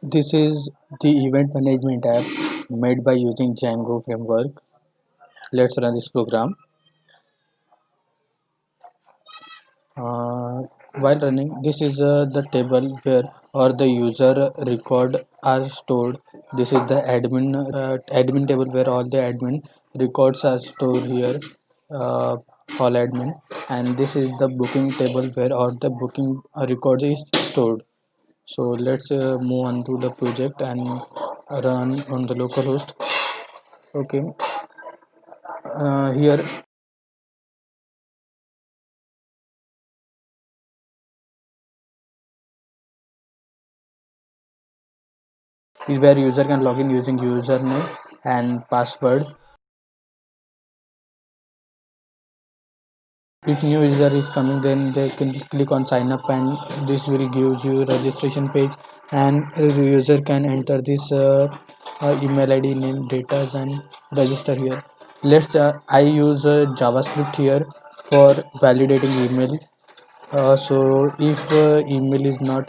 This is the event management app made by using Django framework. Let's run this program. Uh, while running, this is the table where all the user record are stored. This is the admin table where all the admin records are stored here. Uh, all admin, and this is the booking table where all the booking records is stored. So let's move on to the project and run on the localhost. Okay, here is where user can log in using username and password. If new user is coming, then they can click on sign up, and this will give you registration page, and the user can enter this email id, name, data, and register here. Let's I use javascript here for validating email. So if email is not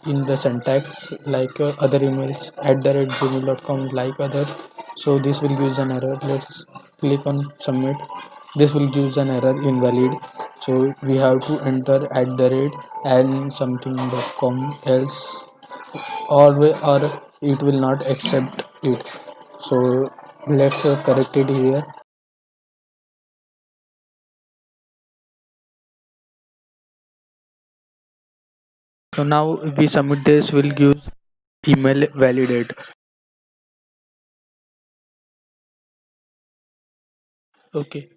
in the syntax like other emails @gmail.com like other, so this will use an error. Let's click on submit. This will give an error invalid, so we have to enter and something.com else, or it will not accept it. So let's correct it here. So now we submit, this will give email validate. Okay,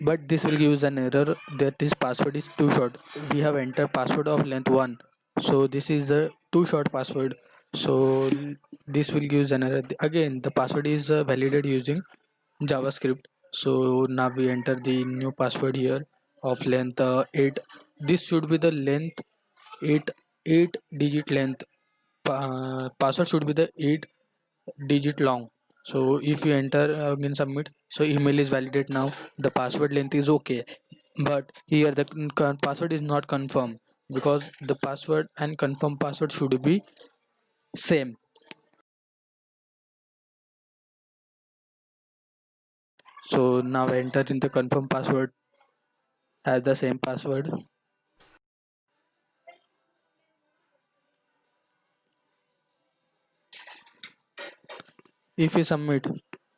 but this will give an error that this password is too short. We have entered password of length 1, so this is the too short password. So this will give an error. Again, the password is validated using JavaScript. So now we enter the new password here of length 8. This should be the length 8, 8 digit length. Password should be the 8 digit long. So if you enter again submit, so email is validate. Now the password length is okay, but here the password is not confirmed, because the password and confirm password should be same. So now enter in the confirm password as the same password. If you submit,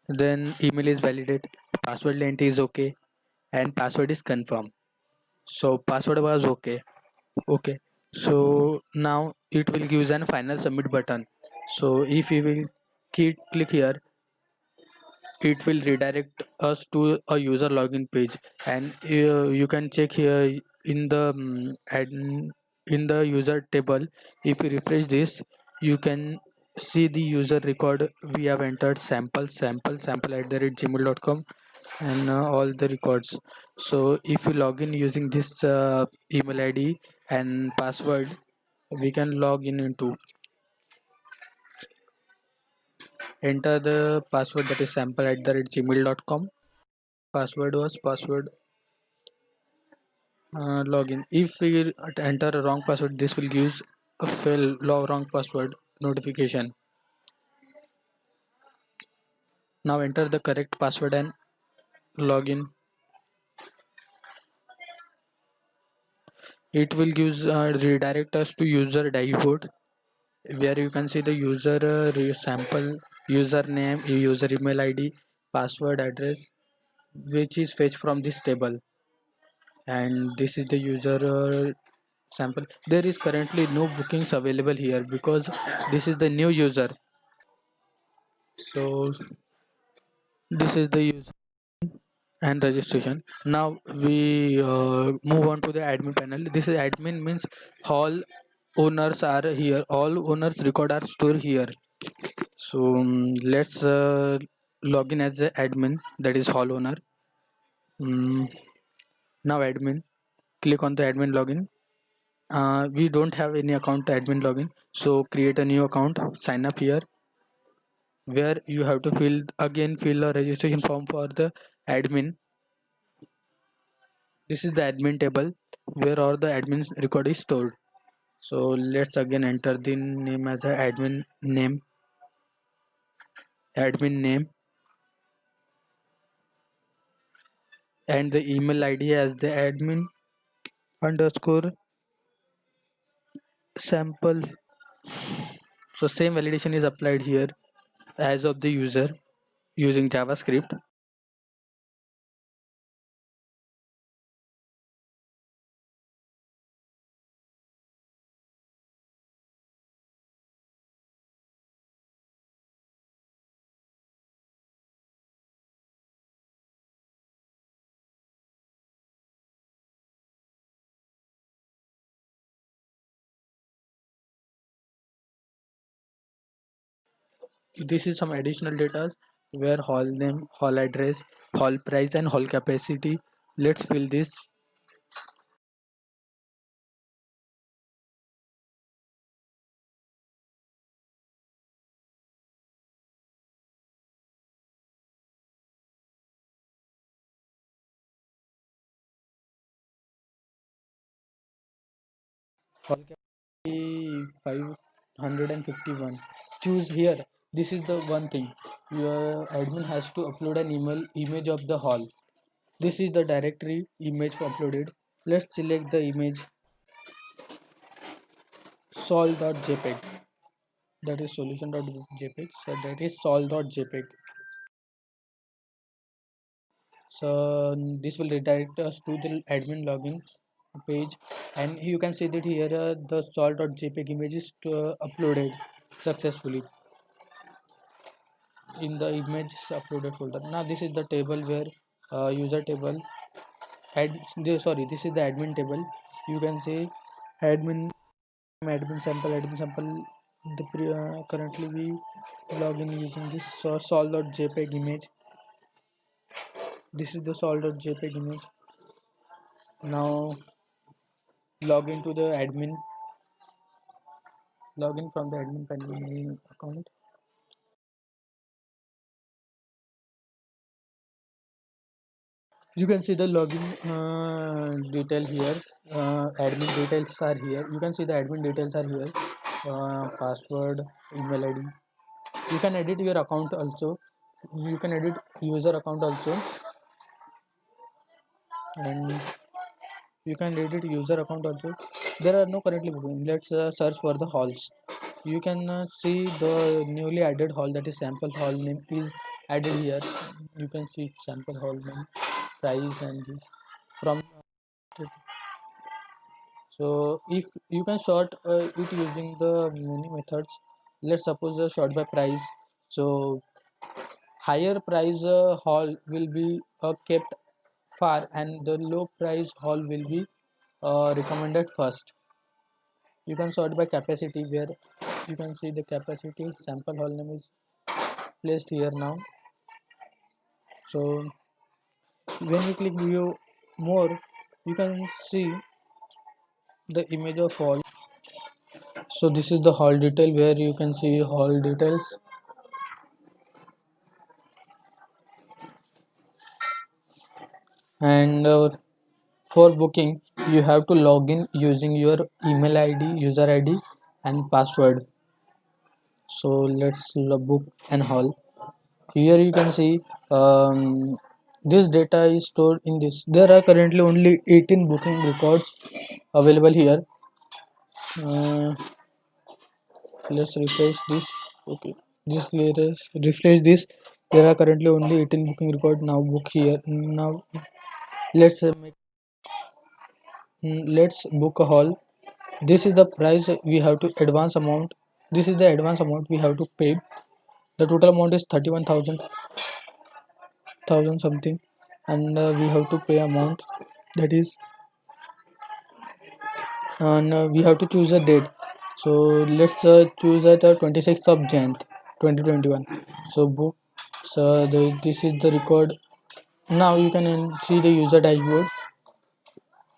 then email is validate, password length is okay, and password is confirmed. So password was okay. Okay, so now it will give an final submit button. So if you will click here, it will redirect us to a user login page, and you can check here in the in the user table. If you refresh this, you can see the user record. We have entered sample @gmail.com, and all the records. So if you log in using this email id and password, we can log in into, enter the password, that is sample@gmail.com. Password was password, login. If we enter a wrong password, this will give a fail wrong password notification. Now enter the correct password and login. It will give redirect us to user dashboard, where you can see the user sample username, user email id, password, address, which is fetched from this table, and this is the user sample. There is currently no bookings available here because this is the new user. So this is the user and registration. Now we move on to the admin panel. This is admin, means all owners are here, all owners record are stored here. So let's log in as the admin, that is hall owner. Mm, now admin, click on the admin login. We don't have any account admin login, so create a new account, sign up here, where you have to fill a registration form for the admin. This is the admin table where all the admin record is stored. So let's again enter the name as a admin name, and the email ID as the admin underscore sample. So same validation is applied here as of the user using JavaScript. This is some additional data where hall name, hall address, hall price, and hall capacity. Let's fill this. Hall capacity 551. Choose here. This is the one thing. Your admin has to upload an image of the hall. This is the directory image uploaded. Let's select the image sol.jpg. That is solution.jpg. So that is sol.jpg. So this will redirect us to the admin login page, and you can see that here the sol.jpg image is uploaded successfully in the image uploaded folder. Now this is the table where user table this is the admin table. You can see admin admin sample. Currently we log in using this sol.jpg image. This is the sol.jpg image. Now log into the admin, login from the admin panel account. You can see the login detail here. Admin details are here. You can see the admin details are here. Password, email ID. You can edit your account also. You can edit user account also, and you can edit user account also. There are no currently booking. Let's search for the halls. You can see the newly added hall, that is sample hall name is added here. You can see sample hall name, price, and this from. So if you can sort it using the many methods. Let's suppose a sort by price. So higher price hall will be kept far, and the low price hall will be recommended first. You can sort by capacity, where you can see the capacity sample hall name is placed here now. So when you click view more, you can see the image of hall. So this is the hall detail, where you can see hall details, and for booking you have to log in using your email ID, user ID, and password. So let's book an hall. Here you can see this data is stored in this. There are currently only 18 booking records available here. uh, let's refresh this. Okay, this refresh this. There are currently only 18 booking record. Now book here. Now let's let's book a hall. This is the price we have to advance amount. This is the advance amount we have to pay. The total amount is 31,000 something, and we have to pay amount, that is, and we have to choose a date. So let's choose at 26th of Jan 2021. So book. So this is the record. Now you can see the user dashboard.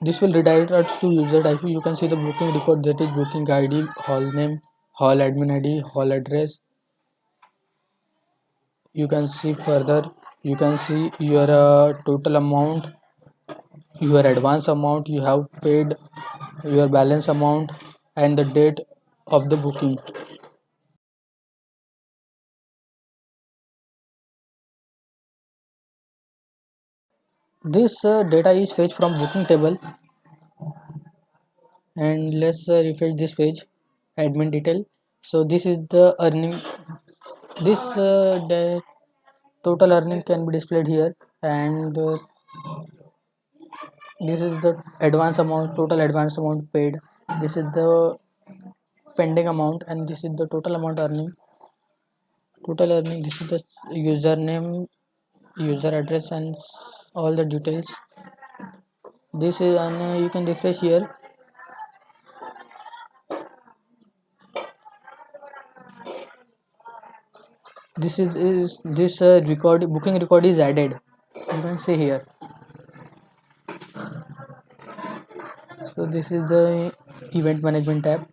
This will redirect us to user dashboard. You can see the booking record, that is booking ID, hall name, hall admin ID, hall address. You can see further. You can see your total amount, your advance amount you have paid, your balance amount, and the date of the booking. This data is fetched from booking table, and let's refresh this page. Admin detail. So this is the earning. This the total earning can be displayed here, and this is the advance amount, total advance amount paid. This is the pending amount, and this is the total amount earning. Total earning. This is the username, user address, and all the details. This is, and you can refresh here. This is this record booking record is added. You can see here. So this is the event management tab.